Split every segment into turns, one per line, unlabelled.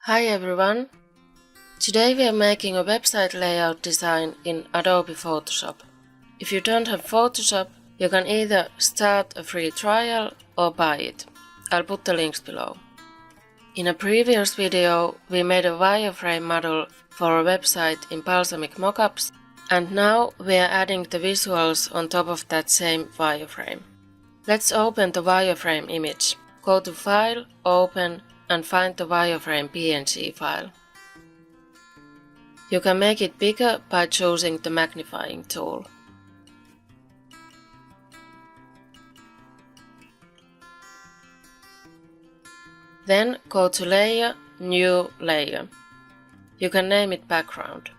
Hi everyone! Today we are making a website layout design in Adobe Photoshop. If you don't have Photoshop, you can either start a free trial or buy it. I'll put the links below. In a previous video, we made a wireframe model for a website in Balsamiq Mockups, and now we are adding the visuals on top of that same wireframe. Let's open the wireframe image. Go to File, Open, and find the wireframe PNG file. You can make it bigger by choosing the magnifying tool. Then go to Layer, New Layer. You can name it Background.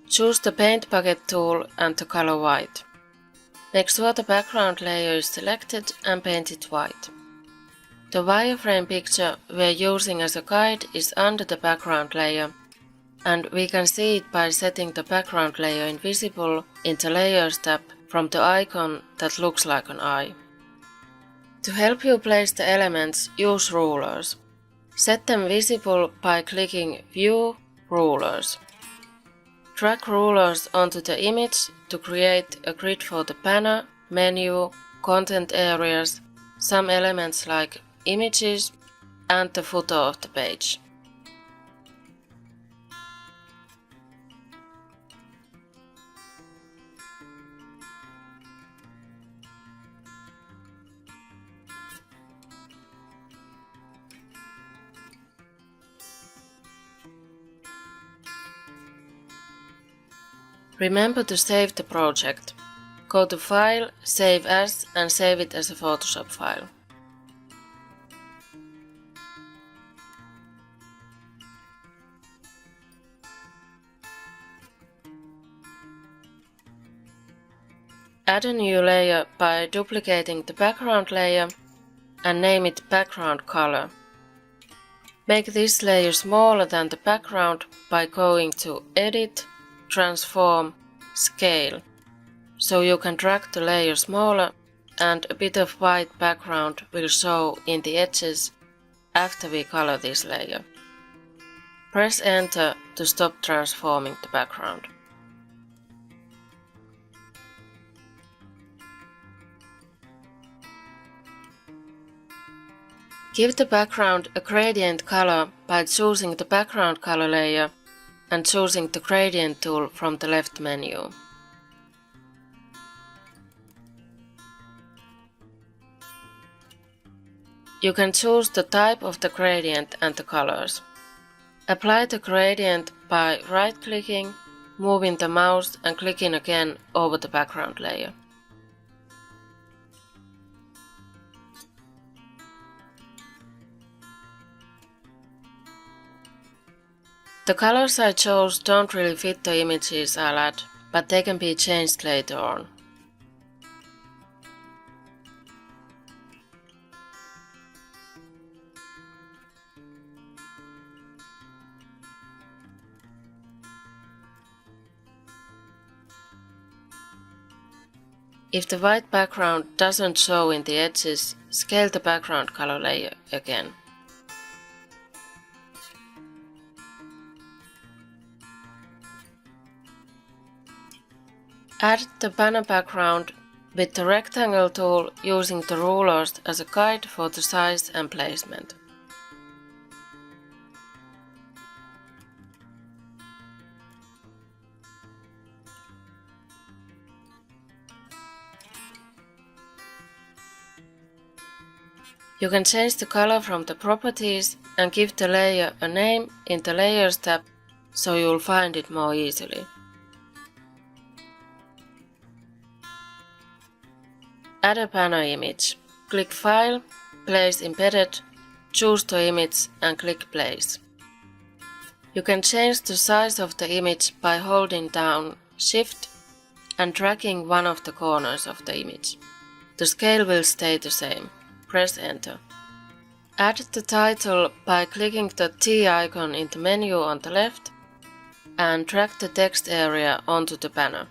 Choose the Paint Bucket tool and the color white. Make sure the background layer is selected and paint it white. The wireframe picture we are using as a guide is under the background layer, and we can see it by setting the background layer invisible in the Layers tab from the icon that looks like an eye. To help you place the elements, use rulers. Set them visible by clicking View, Rulers. Drag rulers onto the image to create a grid for the banner, menu, content areas, some elements like images, and the footer of the page. Remember to save the project. Go to File, Save As, and save it as a Photoshop file. Add a new layer by duplicating the background layer and name it Background Color. Make this layer smaller than the background by going to Edit, Transform, Scale, so you can drag the layer smaller and a bit of white background will show in the edges after we color this layer. Press Enter to stop transforming the background. Give the background a gradient color by choosing the background color layer and choosing the gradient tool from the left menu. You can choose the type of the gradient and the colors. Apply the gradient by right-clicking, moving the mouse and clicking again over the background layer. The colors I chose don't really fit the images I'll add, but they can be changed later on. If the white background doesn't show in the edges, scale the background color layer again. Add the banner background with the rectangle tool using the rulers as a guide for the size and placement. You can change the color from the properties and give the layer a name in the Layers tab so you'll find it more easily. Add a banner image. Click File, Place Embedded, choose the image and click Place. You can change the size of the image by holding down Shift and dragging one of the corners of the image. The scale will stay the same. Press Enter. Add the title by clicking the T icon in the menu on the left and drag the text area onto the banner.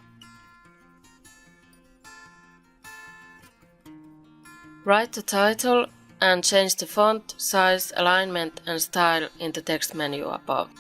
Write the title and change the font, size, alignment and style in the text menu above.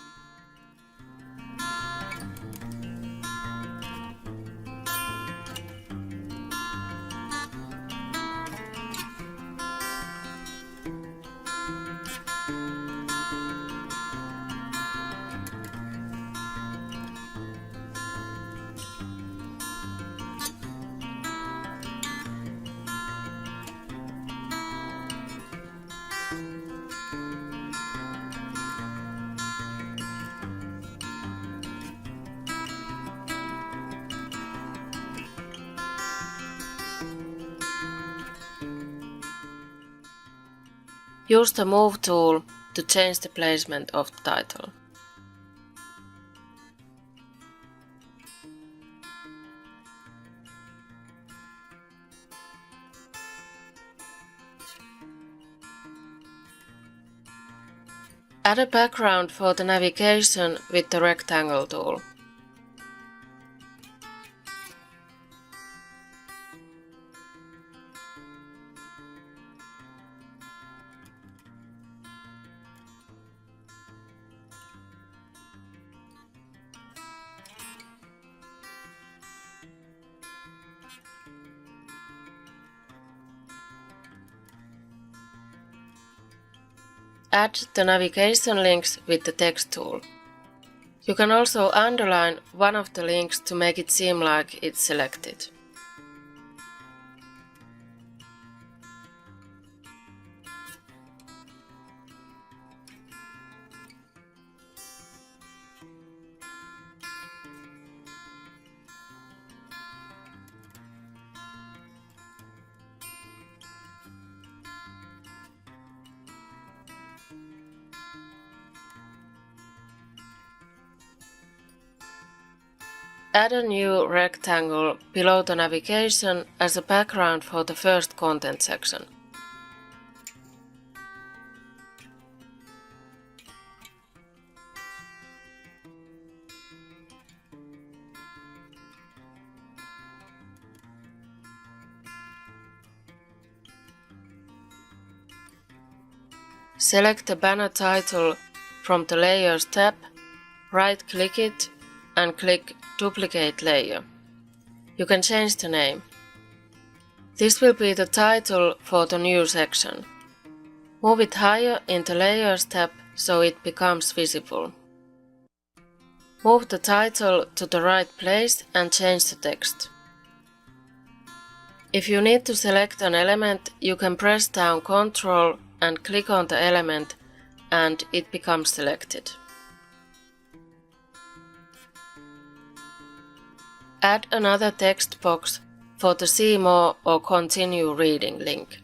Use the Move tool to change the placement of the title. Add a background for the navigation with the Rectangle tool. Add the navigation links with the Text tool. You can also underline one of the links to make it seem like it's selected. Add a new rectangle below the navigation as a background for the first content section. Select the banner title from the Layers tab, right-click it and click Duplicate Layer. You can change the name. This will be the title for the new section. Move it higher in the Layers tab so it becomes visible. Move the title to the right place and change the text. If you need to select an element, you can press down Ctrl and click on the element and it becomes selected. Add another text box for the See More or Continue Reading link.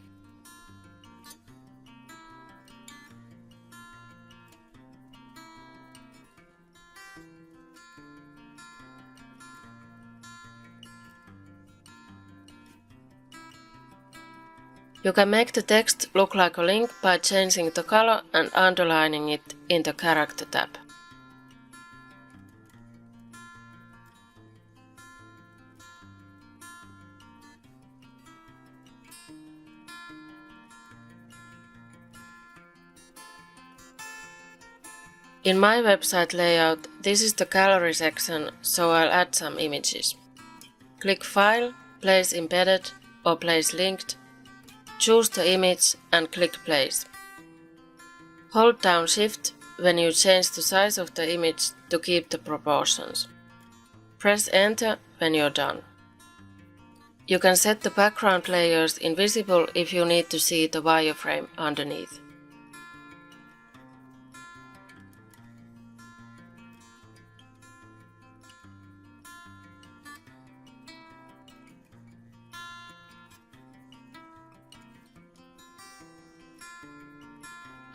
You can make the text look like a link by changing the color and underlining it in the Character tab. In my website layout, this is the gallery section, so I'll add some images. Click File, Place Embedded or Place Linked, choose the image and click Place. Hold down Shift when you change the size of the image to keep the proportions. Press Enter when you're done. You can set the background layers invisible if you need to see the wireframe underneath.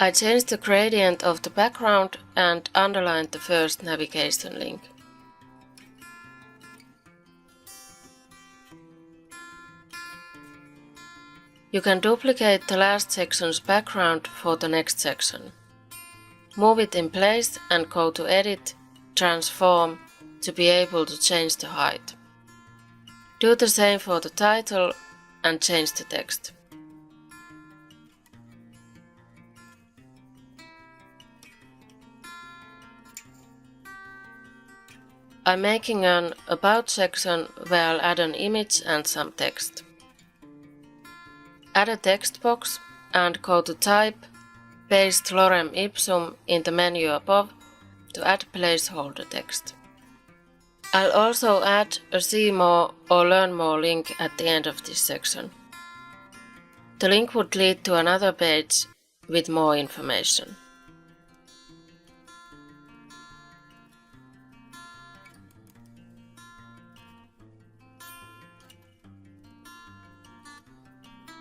I changed the gradient of the background and underlined the first navigation link. You can duplicate the last section's background for the next section. Move it in place and go to Edit, Transform to be able to change the height. Do the same for the title and change the text. I'm making an About section where I'll add an image and some text. Add a text box and go to Type, paste Lorem Ipsum in the menu above to add placeholder text. I'll also add a See More or Learn More link at the end of this section. The link would lead to another page with more information.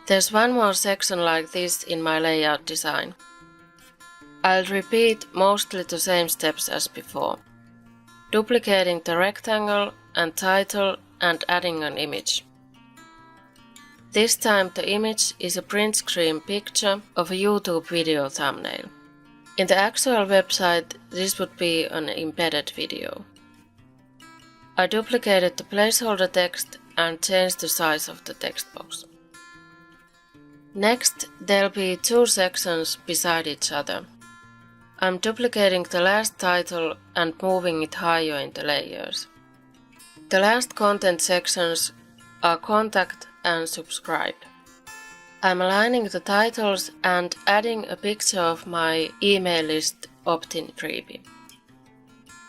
There's one more section like this in my layout design. I'll repeat mostly the same steps as before, duplicating the rectangle and title and adding an image. This time the image is a print screen picture of a YouTube video thumbnail. In the actual website, this would be an embedded video. I duplicated the placeholder text and changed the size of the text box. Next, there'll be two sections beside each other. I'm duplicating the last title and moving it higher in the layers. The last content sections are Contact and Subscribe. I'm aligning the titles and adding a picture of my email list opt-in freebie.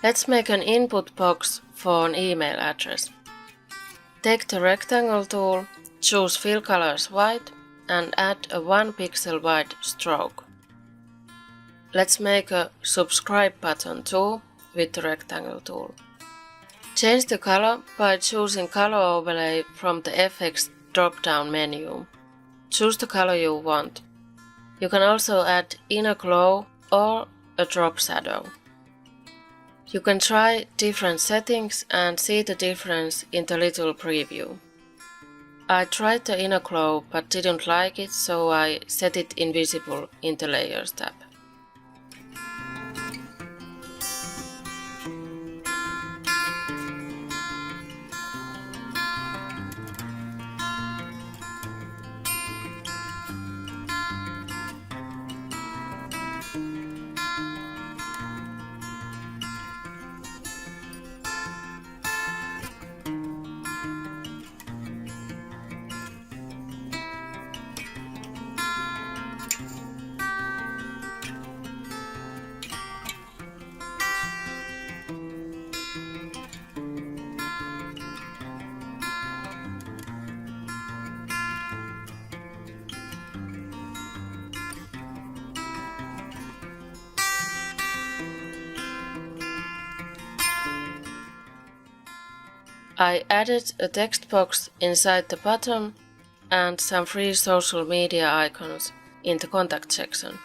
Let's make an input box for an email address. Take the rectangle tool, choose Fill Colors White, and add a 1 pixel wide stroke. Let's make a subscribe button too with the rectangle tool. Change the color by choosing Color Overlay from the FX drop-down menu. Choose the color you want. You can also add inner glow or a drop shadow. You can try different settings and see the difference in the little preview. I tried the inner glow but didn't like it, so I set it invisible in the Layers tab. I added a text box inside the bottom and some free social media icons in the contact section.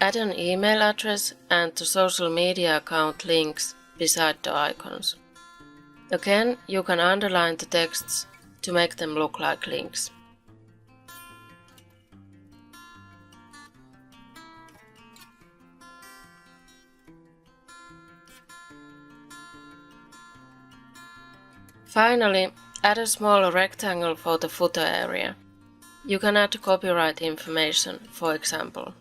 Add an email address and the social media account links beside the icons. Again, you can underline the texts to make them look like links. Finally, add a small rectangle for the footer area. You can add copyright information, for example.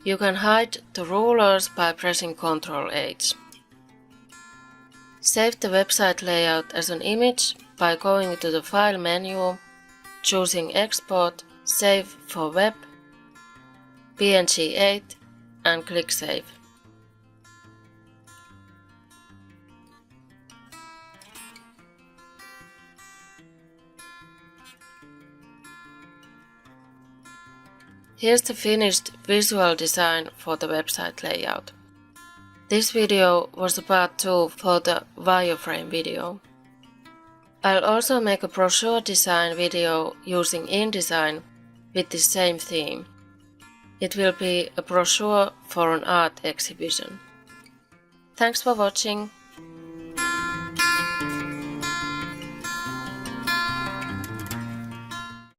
You can hide the rulers by pressing Ctrl-H. Save the website layout as an image by going to the File menu, choosing Export, Save for Web, PNG 8 and click Save. Here's the finished visual design for the website layout. This video was the part 2 for the wireframe video. I'll also make a brochure design video using InDesign with the same theme. It will be a brochure for an art exhibition. Thanks for watching.